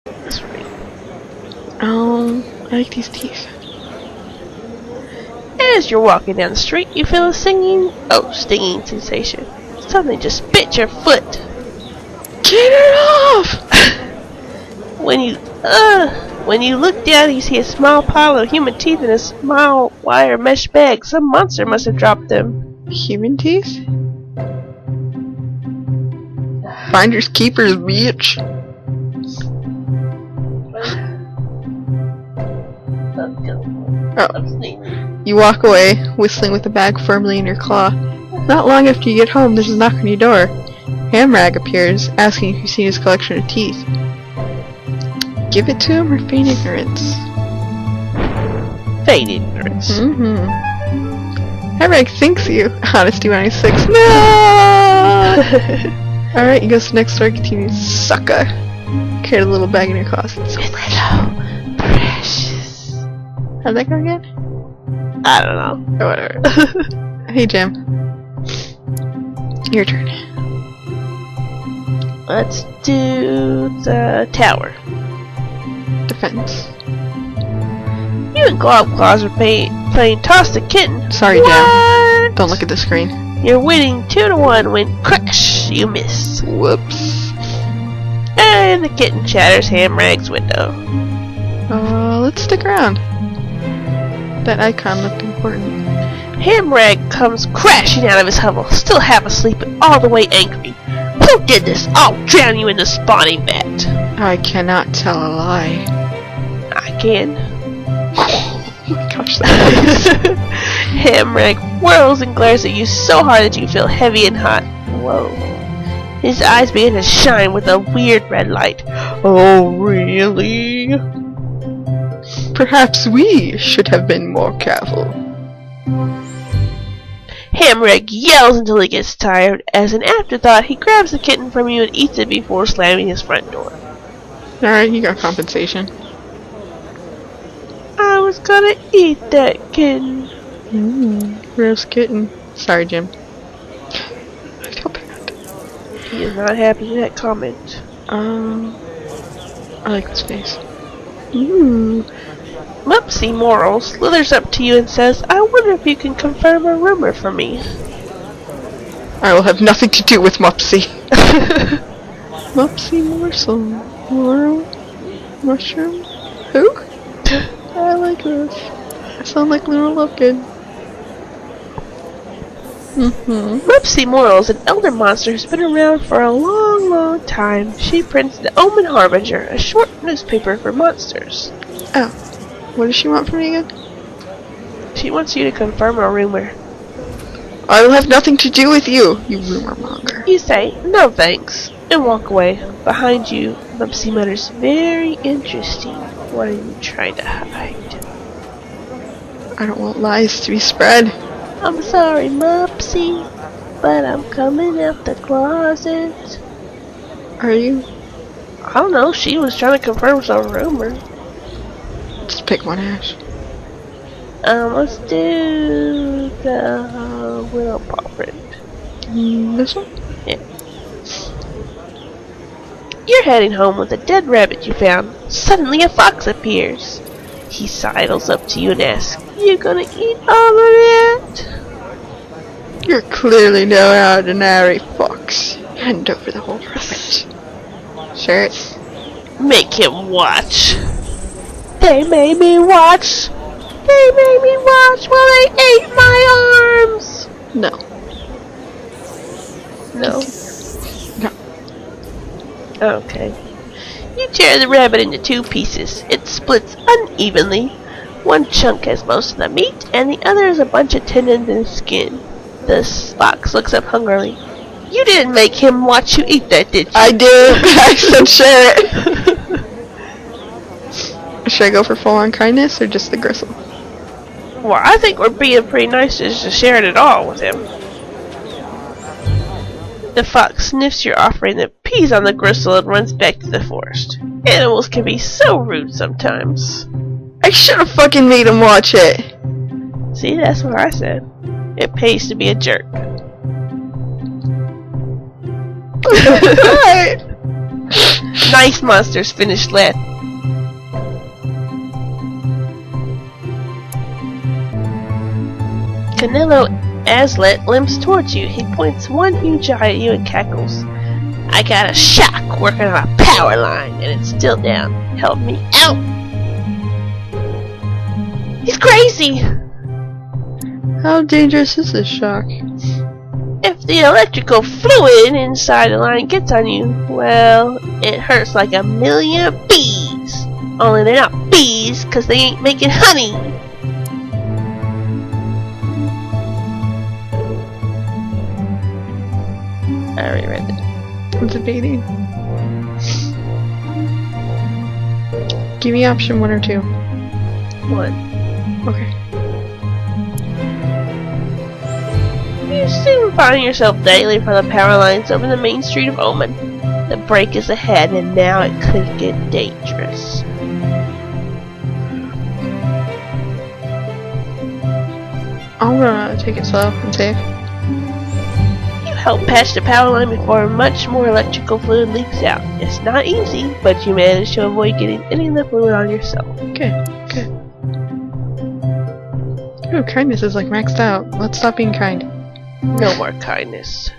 That's right. I like these teeth. As you're walking down the street, you feel a stinging sensation. Something just bit your foot. Get it off! When you look down, you see a small pile of human teeth in a small wire mesh bag. Some monster must have dropped them. Human teeth? Finders keepers, bitch. Oh. You walk away, whistling with the bag firmly in your claw. Not long after you get home, there's a knock on your door. Hamrag appears, asking if you've seen his collection of teeth. Give it to him or feign ignorance? Feign ignorance. Hamrag thinks you. Honesty when he's 6. No! Alright, you go to the next door, continue, sucker. Carry the little bag in your closet. So precious. How'd that go again? I don't know. Or whatever. Hey, Jim. Your turn. Let's do the tower. Defense. You and Globclaws are playing Toss the Kitten. Sorry, Jim. Don't look at the screen. You're winning 2-1 when crash, you miss. Whoops. And the kitten shatters Hamrag's window. Let's stick around. That icon looked important. Hamrag comes crashing out of his hovel, still half asleep and all the way angry. Who did this? I'll drown you in the spawning vat. I cannot tell a lie. I can. Oh my gosh, that Hamrag whirls and glares at you so hard that you feel heavy and hot. Whoa. His eyes begin to shine with a weird red light. Oh, really? Perhaps we should have been more careful. Hamrag yells until he gets tired. As an afterthought, he grabs the kitten from you and eats it before slamming his front door. Alright, you got compensation. I was gonna eat that kitten. Gross kitten. Sorry, Jim. I feel bad. He is not happy with that comment. I like this face. Mupsy Moral slithers up to you and says, I wonder if you can confirm a rumor for me. I will have nothing to do with Mupsy. Mupsy Morsel. Moral? Mushroom? Who? I like this. I sound like Luna Lovegood. Mupsy Moral is an elder monster who's been around for a long, long time. She prints the Omen Harbinger, a short newspaper for monsters. Oh. What does she want from me again? She wants you to confirm a rumor. I will have nothing to do with you, you rumor monger. You say, no thanks, and walk away. Behind you, Mupsy mutters, very interesting. What are you trying to hide? I don't want lies to be spread. I'm sorry, Mupsy, but I'm coming out the closet. Are you? I don't know, she was trying to confirm some rumor. Just pick one, Ash. Let's do the Willow Paw Friend. This one? Yeah. You're heading home with a dead rabbit you found. Suddenly a fox appears. He sidles up to you and asks, you gonna eat all of that? You're clearly no ordinary fox. Hand over the whole rabbit. Share it. Make him watch. They made me watch. They made me watch while they ate my arms. No. No. No. Okay. You tear the rabbit into 2 pieces. It splits unevenly. One chunk has most of the meat, and the other is a bunch of tendons and skin. The fox looks up hungrily. You didn't make him watch you eat that, did you? I did. I said share it. Should I go for full-on kindness or just the gristle? Well, I think we're being pretty nice to just share it all with him. The fox sniffs your offering, then pees on the gristle and runs back to the forest. Animals can be so rude sometimes. I should have fucking made him watch it. See, that's what I said. It pays to be a jerk. What? Nice monsters finished last. Canelo Azlet limps towards you. He points one huge eye at you and cackles. I got a shock working on a power line and it's still down. Help me out. He's crazy! How dangerous is this shock? If the electrical fluid inside the line gets on you, well, it hurts like a million bees. Only they're not bees because they ain't making honey. I already read that. I'm debating. Give me option 1 or 2. 1. Okay. You soon find yourself daily from the power lines over the main street of Omen. The break is ahead and now it could get dangerous. I'm gonna take it slow and safe. You help patch the power line before much more electrical fluid leaks out. It's not easy, but you manage to avoid getting any of the fluid on yourself. Good, good. Ooh, kindness is like maxed out. Let's stop being kind. No more kindness.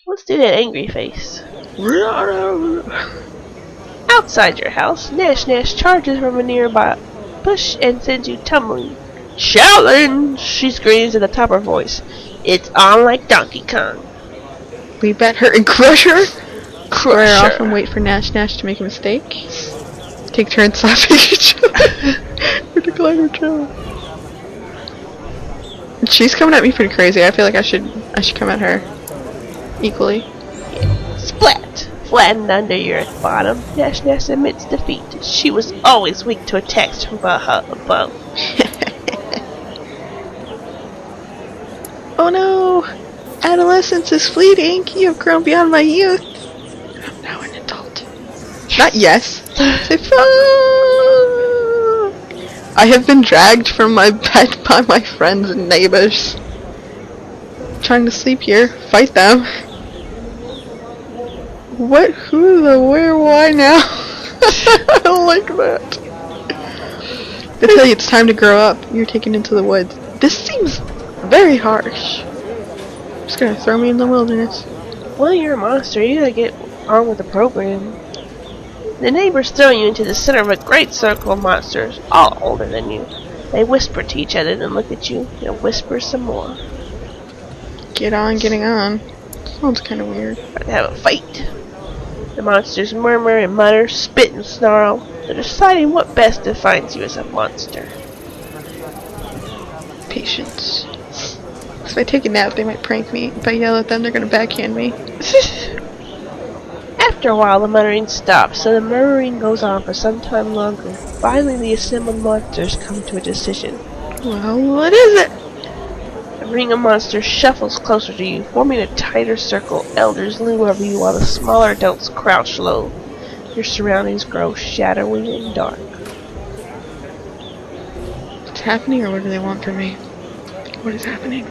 Let's do that angry face. Outside your house, Nash Nash charges from a nearby bush and sends you tumbling. Challenge! She screams at the top of her voice. It's on like Donkey Kong. Leap at her and crush her? Square Crush off her. and wait for Nash Nash to make a mistake? Take turns slapping each other with a clever chill. She's coming at me pretty crazy. I feel like I should come at her equally. Splat! Flattened under your bottom, Nash Nash admits defeat. She was always weak to attacks from above. Oh no! Adolescence is fleeting. You have grown beyond my youth. I'm now an adult. Not yes. Say fuck! I have been dragged from my bed by my friends and neighbors. Trying to sleep here. Fight them. What? Who, the, where, why now? I don't like that. They tell you it's time to grow up. You're taken into the woods. This seems very harsh. Just gonna throw me in the wilderness. Well, you're a monster. You gotta get on with the program. The neighbors throw you into the center of a great circle of monsters, all older than you. They whisper to each other, then look at you, and whisper some more. Get on, getting on. Sounds kind of weird. About to have a fight. The monsters murmur and mutter, spit and snarl. They're deciding what best defines you as a monster. Patience. If I take a nap, they might prank me. If I yell at them, they're gonna backhand me. After a while, the muttering stops, so the murmuring goes on for some time longer. Finally, the assembled monsters come to a decision. Well, what is it? The ring of monsters shuffles closer to you, forming a tighter circle. Elders loom over you while the smaller adults crouch low. Your surroundings grow shadowy and dark. What's happening, or what do they want from me? What is happening?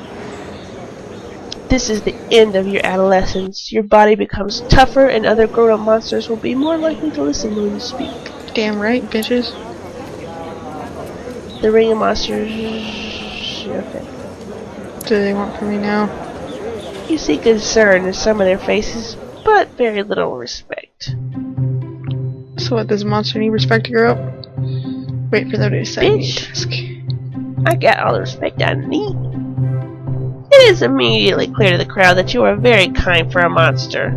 This is the end of your adolescence. Your body becomes tougher, and other grown-up monsters will be more likely to listen when you speak. Damn right, bitches. The ring of monsters... Okay. What do they want from me now? You see concern in some of their faces, but very little respect. So what, does a monster need respect to grow up? Wait for them to decide me Bitch. task. I got all the respect I need. It is immediately clear to the crowd that you are very kind for a monster.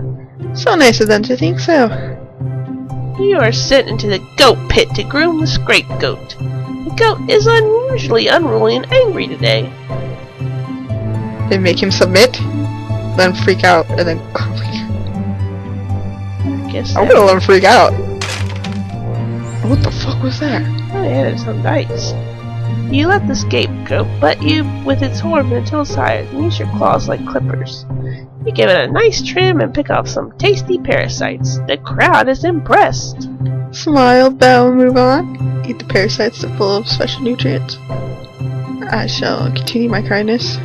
So nice of them to think so. You are sent into the goat pit to groom the scapegoat. The goat is unusually unruly and angry today. They make him submit, then freak out, and then I guess I'm that- gonna let him freak out. What the fuck was that? Oh yeah, there's some dice. You let the scapegoat butt you with its horns until it's tired and use your claws like clippers. You give it a nice trim and pick off some tasty parasites. The crowd is impressed. Smile, bow, and move on. Eat the parasites that are full of special nutrients. I shall continue my kindness.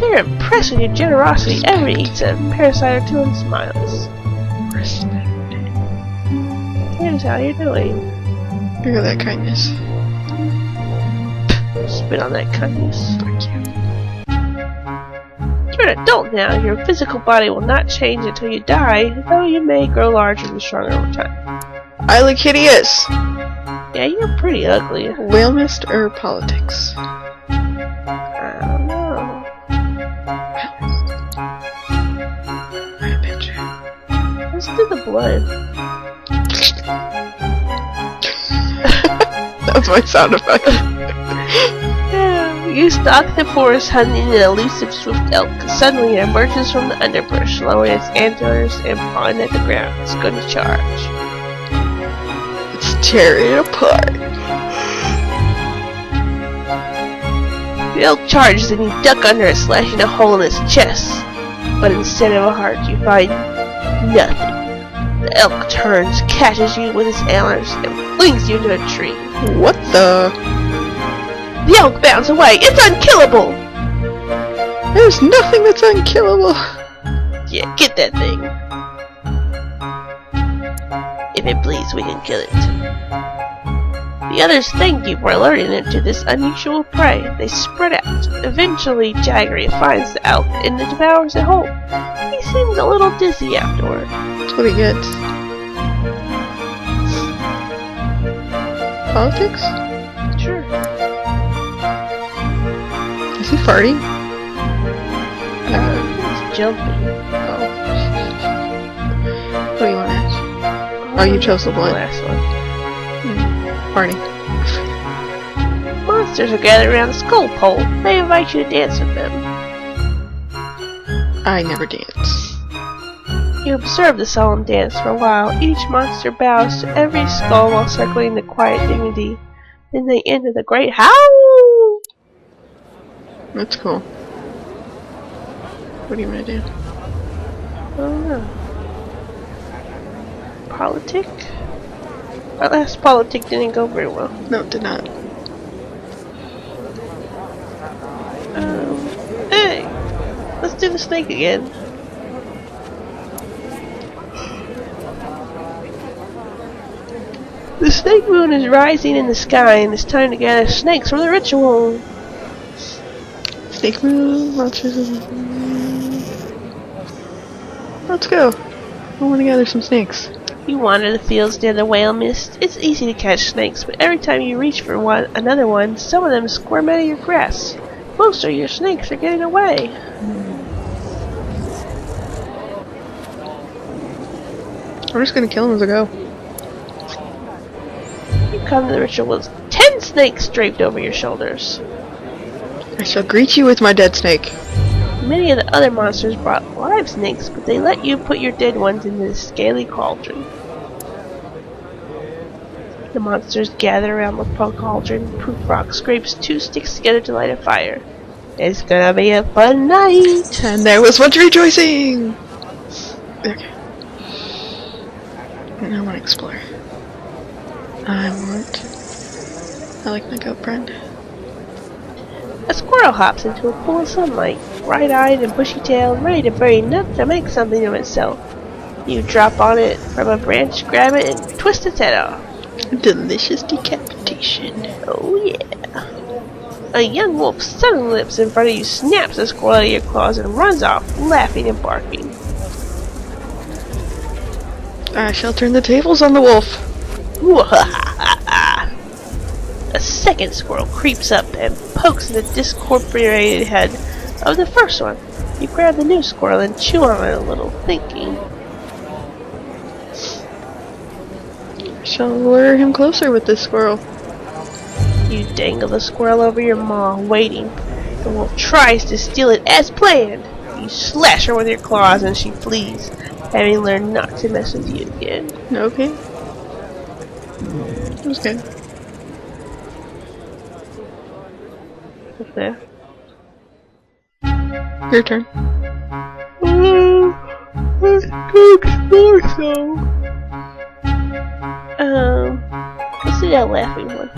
They're impressed with your generosity. Everybody eats a parasite or two and smiles. Respect. Here's how you're doing. Look at that kindness. Spit on that kindness. Thank you. You're an adult now. Your physical body will not change until you die, though you may grow larger and stronger over time. I look hideous! Yeah, you're pretty ugly. Whale mist or politics? I don't know. Alright, picture. Let's do the blood. That was my sound effect. You stalk the forest hunting an elusive swift elk. Suddenly it emerges from the underbrush, lowering its antlers and pawing at the ground. It's going to charge. Let's tear it apart. The elk charges and you duck under it, slashing a hole in its chest. But instead of a heart, you find nothing. The elk turns, catches you with its antlers, and flings you into a tree. What the? The elk bounds away. It's unkillable! There's nothing that's unkillable. Yeah, get that thing. If it bleeds, we can kill it. The others thank you for alerting them to this unusual prey. They spread out. Eventually, Jaggery finds the elk and devours it whole. He seems a little dizzy afterward. That's what he gets. Politics? Sure. Is he farting? It's jumping. Oh. What do you want to ask? Oh, you chose the The blood. last one. Farting. Monsters are gathered around the skull pole. They invite you to dance with them. I never dance. You observe the solemn dance for a while. Each monster bows to every skull while circling the quiet dignity. Then they enter the great howl! That's cool. What do you want to do? I don't know. Politic? Our last politic didn't go very well. No, it did not. Hey! Let's do the snake again. The snake moon is rising in the sky and it's time to gather snakes for the ritual. Snake moon, let's go. I want to gather some snakes. You wander the fields near the whale mist. It's easy to catch snakes, but every time you reach for another one, some of them squirm out of your grasp. Most of your snakes are getting away. I'm just gonna kill them as I go. You come to the ritual with 10 snakes draped over your shoulders. I shall greet you with my dead snake. Many of the other monsters brought live snakes, but they let you put your dead ones into the scaly cauldron. The monsters gather around the cauldron. Prufrock scrapes 2 sticks together to light a fire. It's gonna be a fun night! And there was much rejoicing! Okay. I want to explore. I like my goat friend. A squirrel hops into a pool of sunlight, bright-eyed and bushy-tailed, ready to bury enough to make something of itself. You drop on it from a branch, grab it, and twist its head off. Delicious decapitation. Oh yeah. A young wolf suddenly leaps in front of you, snaps the squirrel out of your claws, and runs off, laughing and barking. I shall turn the tables on the wolf. A second squirrel creeps up and pokes the discorporated head of the first one. You grab the new squirrel and chew on it a little, thinking. I shall lure him closer with this squirrel. You dangle the squirrel over your maw, waiting. The wolf tries to steal it as planned. You slash her with your claws and she flees, having learned not to mess with you again. Okay. It was good. Okay. Your turn. Let's go explore some. Let's do that laughing one.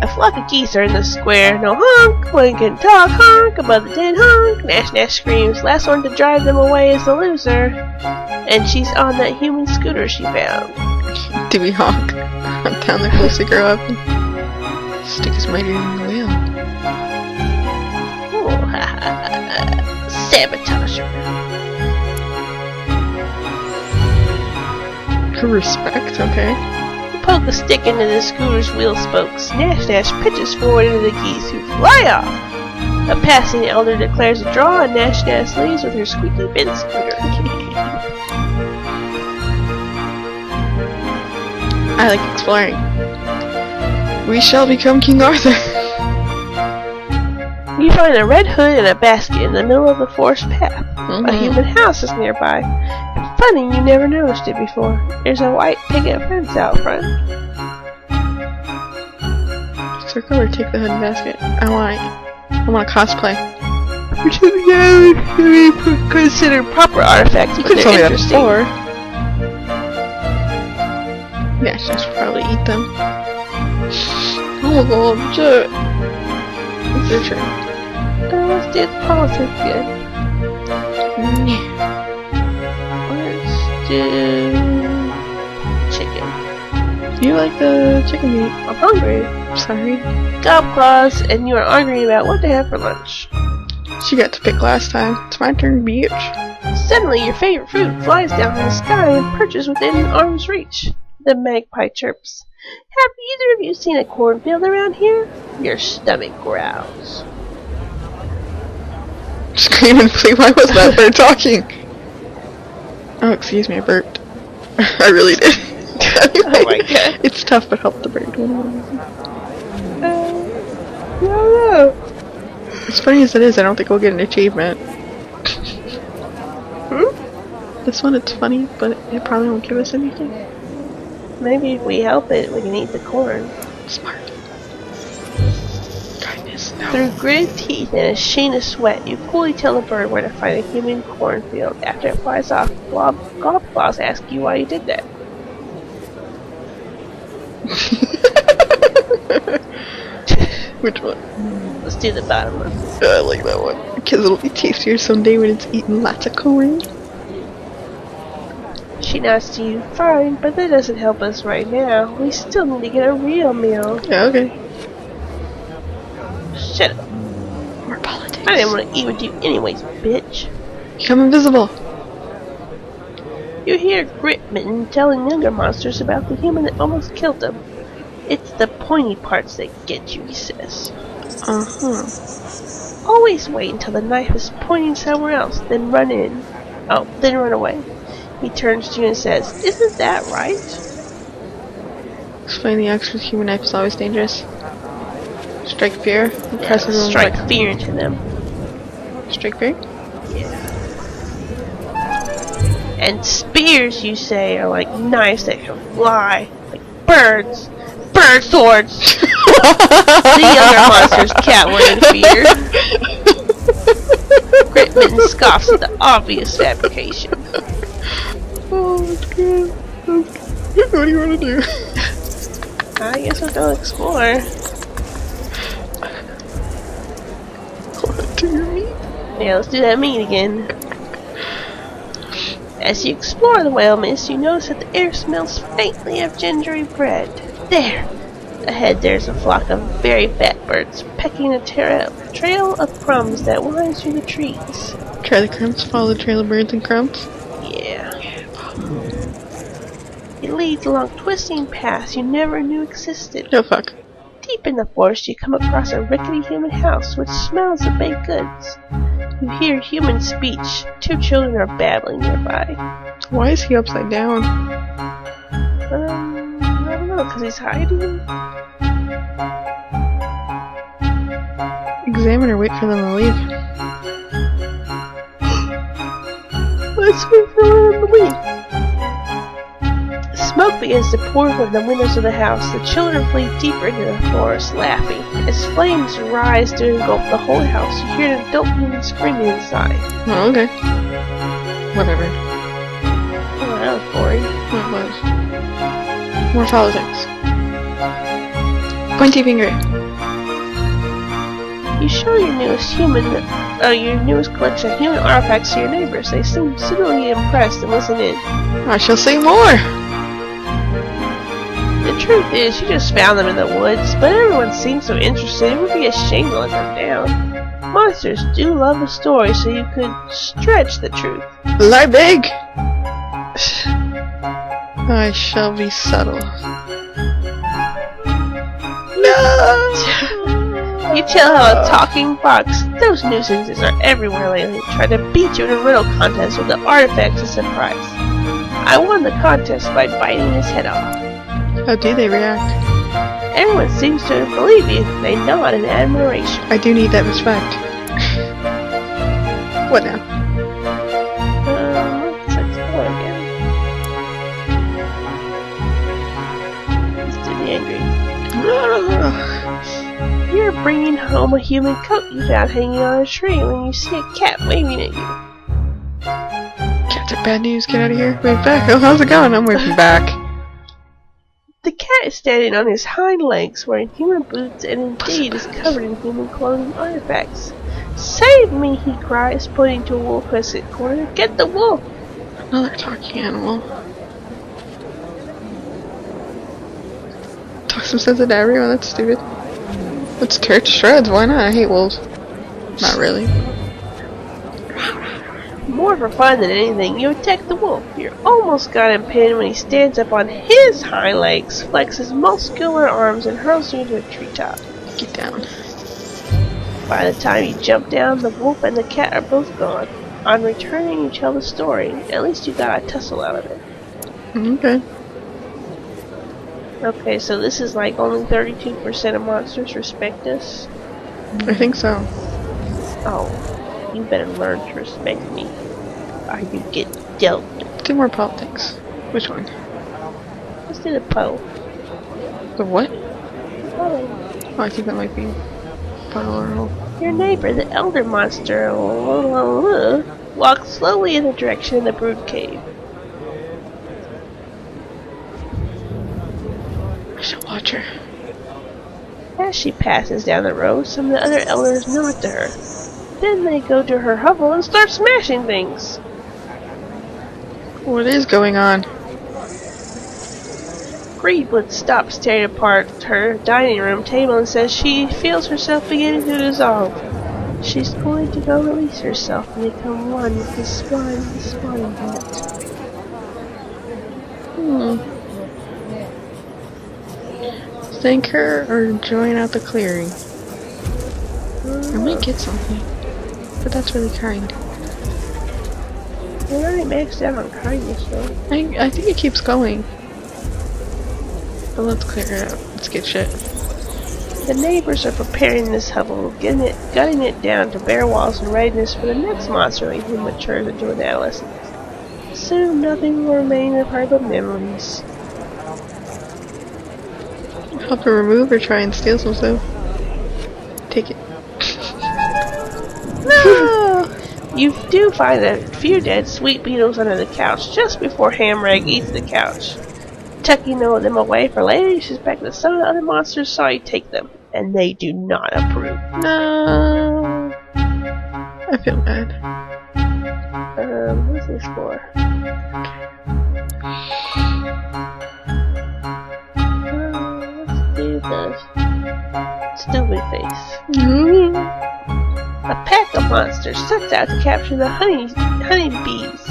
A flock of geese are in the square. No honk, one can talk, honk, above the dead honk. Nash Nash screams. Last one to drive them away is the loser. And she's on that human scooter she found. Do we honk? I'm down there close to grow up and stick his mightier than the wheel. Oh, ha ha ha. Sabotage her. Respect, okay. Poke a stick into the scooter's wheel spokes. Nash Nash pitches forward into the geese, who fly off. A passing elder declares a draw, and Nash Nash leaves with her squeaky bin scooter. I like exploring. We shall become King Arthur. You find a red hood and a basket in the middle of the forest path. A human house is nearby. Funny, you never noticed it before. There's a white picket fence out front. Circle or take the hood and basket? I want to cosplay. Consider proper artifacts, You but could tell me they're that interesting. before. Yeah, I should probably eat them. Oh god, shit. It's your turn. Let's do the politics good. Yeah. Let's do chicken. You like the chicken meat? I'm hungry. Sorry. Gobclaws, and you are arguing about what to have for lunch. She got to pick last time. It's my turn to be itch. Suddenly, your favorite fruit flies down from the sky and perches within arm's reach. The magpie chirps. Have either of you seen a cornfield around here? Your stomach growls. Scream and flee. Why was that bird talking? Oh, excuse me, I burped. I really did. Oh my god. It's tough, but help the bird. No. As funny as it is, I don't think we'll get an achievement. This one, it's funny, but it probably won't give us anything. Maybe if we help it, we can eat the corn. Smart. Kindness, no. Through gritted teeth and a sheen of sweat, you coolly tell the bird where to find a human cornfield. After it flies off, Gobclaws ask you why you did that. Which one? Let's do the bottom one. I like that one. Because it'll be tastier someday when it's eating lots of corn. She nods to you. Fine, but that doesn't help us right now. We still need to get a real meal. Yeah, okay. Shut up. More politics. I didn't want to eat with you anyways, bitch. Become invisible. You hear Gritmitten telling younger monsters about the human that almost killed them. It's the pointy parts that get you, he says. Uh-huh. Always wait until the knife is pointing somewhere else, then run in. Oh, then run away. He turns to you and says, Isn't that right? Explain the extra human knife is always dangerous. Strike fear. Impress everyone Strike by- fear into them. Strike fear? Yeah. And spears, you say, are like knives that can fly. Like birds. Bird swords! The younger monsters cower in fear. Gritmitten scoffs at the obvious fabrication. Oh, that's good. What do you want to do? I guess we'll go explore. Do your meat? Yeah, let's do that meat again. As you explore the whale mist, you notice that the air smells faintly of gingery bread. There! Ahead there's a flock of very fat birds, pecking a trail of crumbs that winds through the trees. Try the crumbs, follow the trail of birds and crumbs. Yeah. It leads along twisting paths you never knew existed. No fuck. Deep in the forest, you come across a rickety human house which smells of baked goods. You hear human speech. Two children are babbling nearby. Why is he upside down? I don't know, because he's hiding? Examine or wait for them to leave. Let's wait for them to leave. Smoke begins to pour from the windows of the house. The children flee deeper into the forest, laughing. As flames rise to engulf the whole house, you hear an adult woman screaming inside. Oh, okay. Whatever. Oh, that was boring. What was? More politics. Pointy finger. You show your newest collection of human artifacts to your neighbors. They seem suitably impressed and listen in. I shall say more. The truth is, you just found them in the woods, but everyone seems so interested it would be a shame to let them down. Monsters do love a story, so you could stretch the truth. Lie big. I shall be subtle. No! You tell how a talking fox, those nuisances are everywhere lately, try to beat you in a riddle contest with the artifacts as a prize. I won the contest by biting his head off. How do they react? Everyone seems to believe you. They nod in admiration. I do need that respect. What now? Let's explore again. Let's do the angry. You're bringing home a human coat you found hanging on a tree when you see a cat waving at you. Cats are bad news. Get out of here. Wave back. Oh, how's it going? I'm waving back. The cat is standing on his hind legs, wearing human boots, and indeed is covered in human clothing artifacts. Save me, he cries, pointing to a wolf who has his corner. Get the wolf! Another talking animal. Talk some sense into everyone, that's stupid. Let's tear it to shreds, why not? I hate wolves. Not really. More for fun than anything, you attack the wolf. You almost got him pinned when he stands up on his hind legs, flexes muscular arms, and hurls you into a treetop. Get down. By the time you jump down, the wolf and the cat are both gone. On returning, you tell the story. At least you got a tussle out of it. Okay. Okay, so this is like only 32% of monsters respect us? I think so. Oh, you better learn to respect me, or you get dealt. Do more politics. Which one? Let's do the Poe. The what? Oh. Oh, I think that might be Poe. Your neighbor, the elder monster, walks slowly in the direction of the brood cave. I shall watch her. As she passes down the road, some of the other elders nod to her. Then they go to her hovel and start smashing things. What is going on? Greedwood stops staring apart her dining room table and says she feels herself beginning to dissolve. She's going to go release herself and become one with the spawning vat. Thank her or join out the clearing. I might get something, but that's really kind. We're already maxed out on kindness, though. I think it keeps going. But let's clear it out. Let's get shit. The neighbors are preparing this hovel, gutting it down to bare walls in readiness for the next monster who matures into an adolescent. Soon nothing will remain of her but memories. Help her remove or try and steal some stuff. Take it. No! You do find a few dead sweet beetles under the couch just before Hamrag eats the couch. Tucking them away for later, you suspect that some of the other monsters saw you take them, and they do not approve. No. I feel bad. What's this for? Let's do the stupid face. A pack of monsters sets out to capture the honeybees,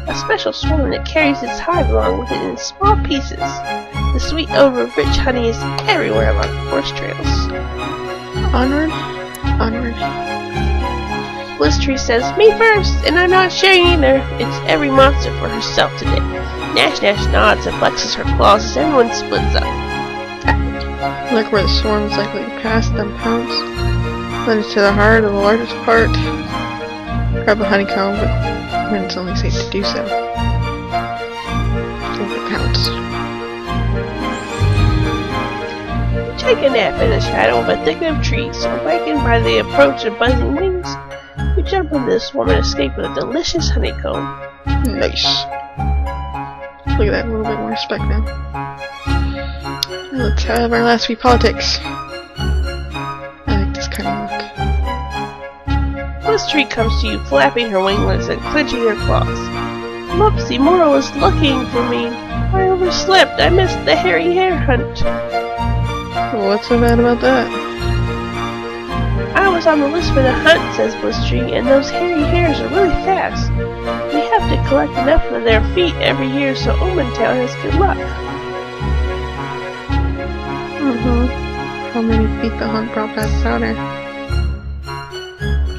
a special swarm that carries its hive along with it in small pieces. The sweet odor of rich honey is everywhere along horse trails. Onward, onward. Blistery says, "Me first, and I'm not sharing either. It's every monster for herself today." Nash nods and flexes her claws as everyone splits up. Look where the swarm is likely to pass, then pounce. Then to the heart of the largest part. Grab a honeycomb, but when it's only safe to do so. Over pounce. Take a nap in the shadow of a thicket of trees, awakened by the approach of buzzing wings. You jump into the swarm and escape with a delicious honeycomb. Nice. Look at that, a little bit more respect now. Let's have our last few politics. I like this kind of look. Blitztree comes to you, flapping her winglets and clenching her claws. Mopsy Morrow is looking for me. I overslept. I missed the hairy hare hunt. What's so bad about that? I was on the list for the hunt, says Blitztree, and those hairy hares are really fast. We have to collect enough of their feet every year so Omentown has good luck. How many feet the hunt brought back powder?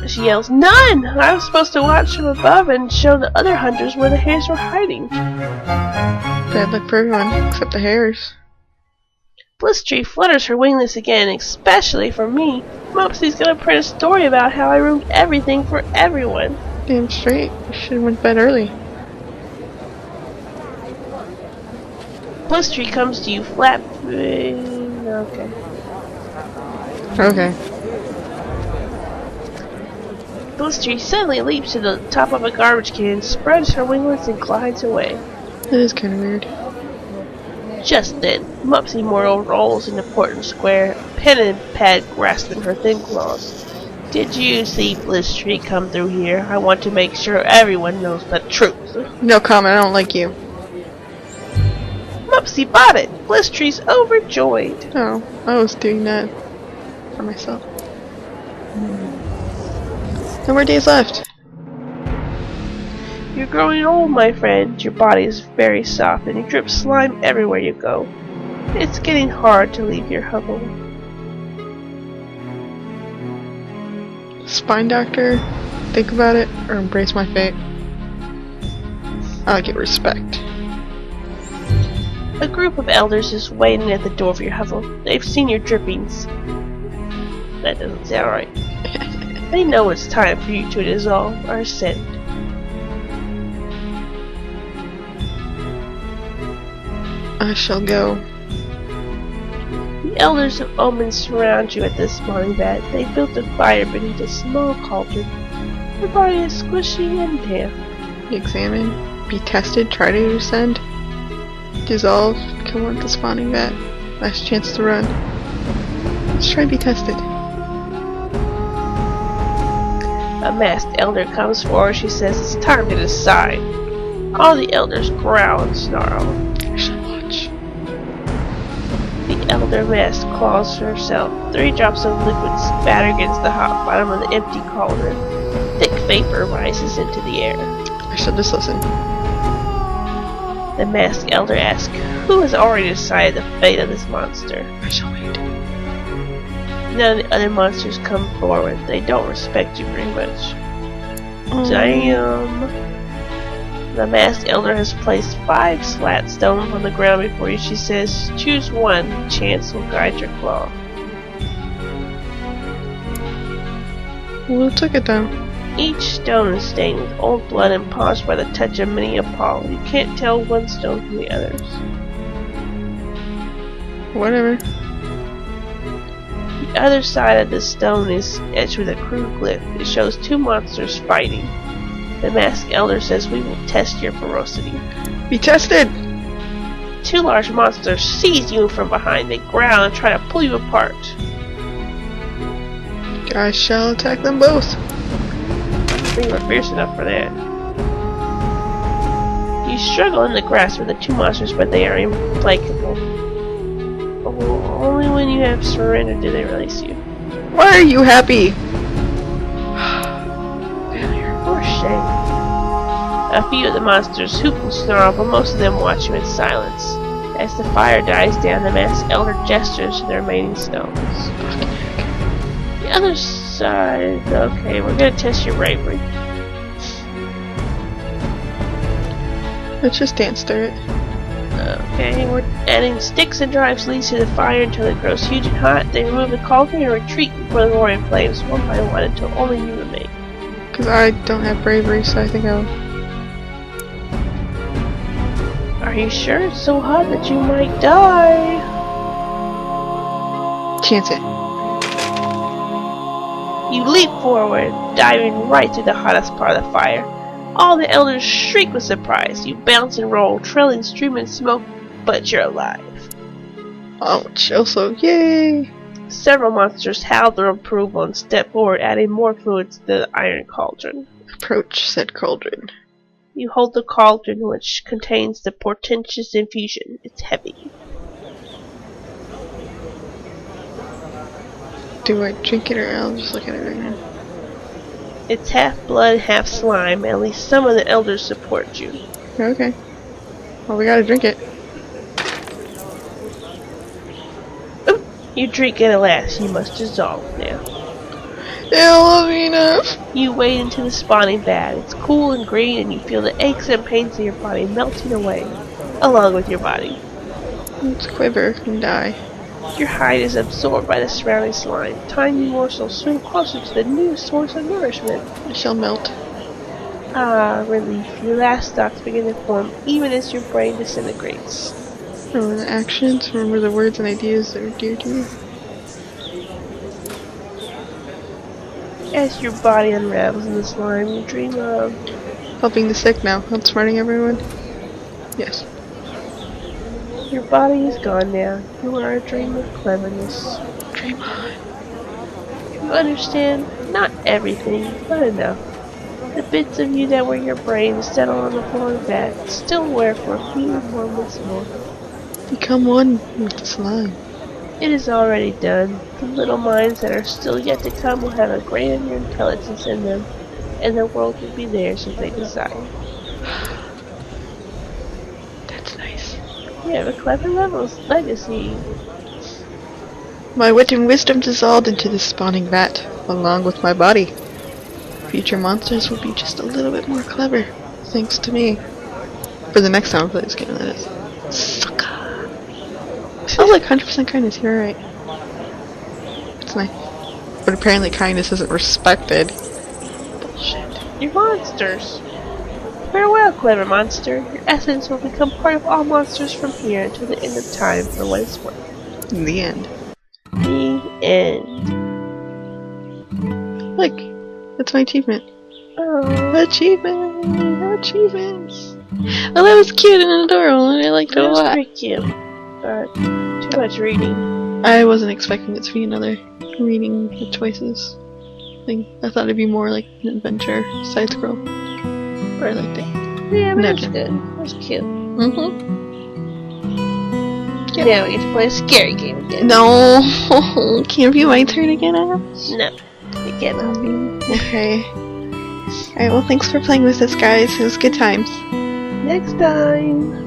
She yells, "None! I was supposed to watch from above and show the other hunters where the hares were hiding." Bad luck for everyone, except the hares. Blitztree flutters her winglets again, especially for me. Mopsy's gonna print a story about how I ruined everything for everyone. Damn straight. You should have went to bed early. Blitztree comes to you, flapping. Okay. Okay. Blitztree suddenly leaps to the top of a garbage can, spreads her winglets, and glides away. That is kind of weird. Just then, Mopsy Morrow rolls into Portland Square, pen and pad grasping her thin claws. Did you see Blitztree come through here? I want to make sure everyone knows the truth. No comment, I don't like you. Mopsy bought it! Blitztree's overjoyed. Oh, I was doing that for myself. No more days left. You're growing old, my friend. Your body is very soft and you drip slime everywhere you go. It's getting hard to leave your hovel. Spine doctor, think about it or embrace my fate. I'll get respect. A group of elders is waiting at the door of your hovel. They've seen your drippings. That doesn't sound right. They know it's time for you to dissolve or ascend. I shall go. The elders of Omen surround you at this morning vat. They built a fire beneath a small cauldron. Your body is squishy and damp. Examine, be tested, try to ascend. Dissolve, come on the spawning vat. Last chance to run. Let's try and be tested. A masked elder comes forward. She says it's time to decide. All the elders growl and snarl. I shall watch. The elder mask claws herself. 3 drops of liquid spatter against the hot bottom of the empty cauldron. Thick vapor rises into the air. I shall just listen. The masked elder asks, who has already decided the fate of this monster? I shall wait. None of the other monsters come forward. They don't respect you very much. Damn. The masked elder has placed 5 slat stones on the ground before you. She says, choose one. Chance will guide your claw. We'll take it down. Each stone is stained with old blood and polished by the touch of many a paw. You can't tell one stone from the others. Whatever. The other side of the stone is etched with a crude glyph. It shows 2 monsters fighting. The masked elder says we will test your ferocity. Be tested! 2 large monsters seize you from behind. They growl and try to pull you apart. I shall attack them both. I think we're fierce enough for that. You struggle in the grass with the 2 monsters, but they are implacable. Only when you have surrendered do they release you. Why are you happy? For shame. A few of the monsters hoot and snarl, but most of them watch you in silence. As the fire dies down, the masked elder gestures to the remaining stones. The other side... Okay, we're gonna test your bravery. Let's just dance through it. Okay, we're adding sticks and drives leads to the fire until it grows huge and hot. They remove the cauldron and retreat before the roaring flames, one by one, until only you remain. Because I don't have bravery, so I think I'll... Are you sure it's so hot that you might die? Chance it. You leap forward, diving right through the hottest part of the fire. All the elders shriek with surprise. You bounce and roll, trailing streaming smoke, but you're alive. Oh, chill, so yay! Several monsters howled their approval and stepped forward, adding more fluid to the iron cauldron. Approach, said Cauldron. You hold the cauldron, which contains the portentous infusion. It's heavy. Do I drink it or I'll just look at it right now? It's half blood, half slime. At least some of the elders support you. Okay. Well, we gotta drink it. Oop, you drink it at last. You must dissolve now. It'll love me enough. You wade into the spawning vat. It's cool and green, and you feel the aches and pains of your body melting away, along with your body. Let's quiver and die. Your hide is absorbed by the surrounding slime. Tiny morsels swim closer to the new source of nourishment. I shall melt. Ah, relief. Your last thoughts begin to form, even as your brain disintegrates. Remember the actions, remember the words and ideas that are dear to you. As your body unravels in the slime, you dream of... Helping the sick now. Outsmarting everyone? Yes. Your body is gone now. You are a dream of cleverness. Dream on. You understand not everything, but enough. The bits of you that were your brain settle on the floor of that, still wear for a few moments more. Become one with the slime. It is already done. The little minds that are still yet to come will have a grander intelligence in them, and the world will be theirs if they desire. That's nice. You have a clever legacy. My wit and wisdom dissolved into the spawning vat, along with my body. Future monsters will be just a little bit more clever, thanks to me. For the next time I play this game, that is. Sucker. I was like 100% kindness, you're right. It's nice. But apparently kindness isn't respected. Bullshit. You're monsters. Farewell, clever monster. Your essence will become part of all monsters from here until the end of time for what it's worth. In the end. The end. Look, that's my achievement. Oh, Achievement! Achievements! Well, that was cute and adorable, and I liked it a that was lot. pretty cute. But too much reading. I wasn't expecting it to be another reading the choices thing. I thought it'd be more like an adventure side scroll. But I liked it. Yeah, but No, that's good. It was cute. Mm-hmm. Yep. Now we get to play a scary game again. No! Can't be my turn again, Ash? No. It cannot be. Okay. Alright, well thanks for playing with us, guys. It was good times. Next time.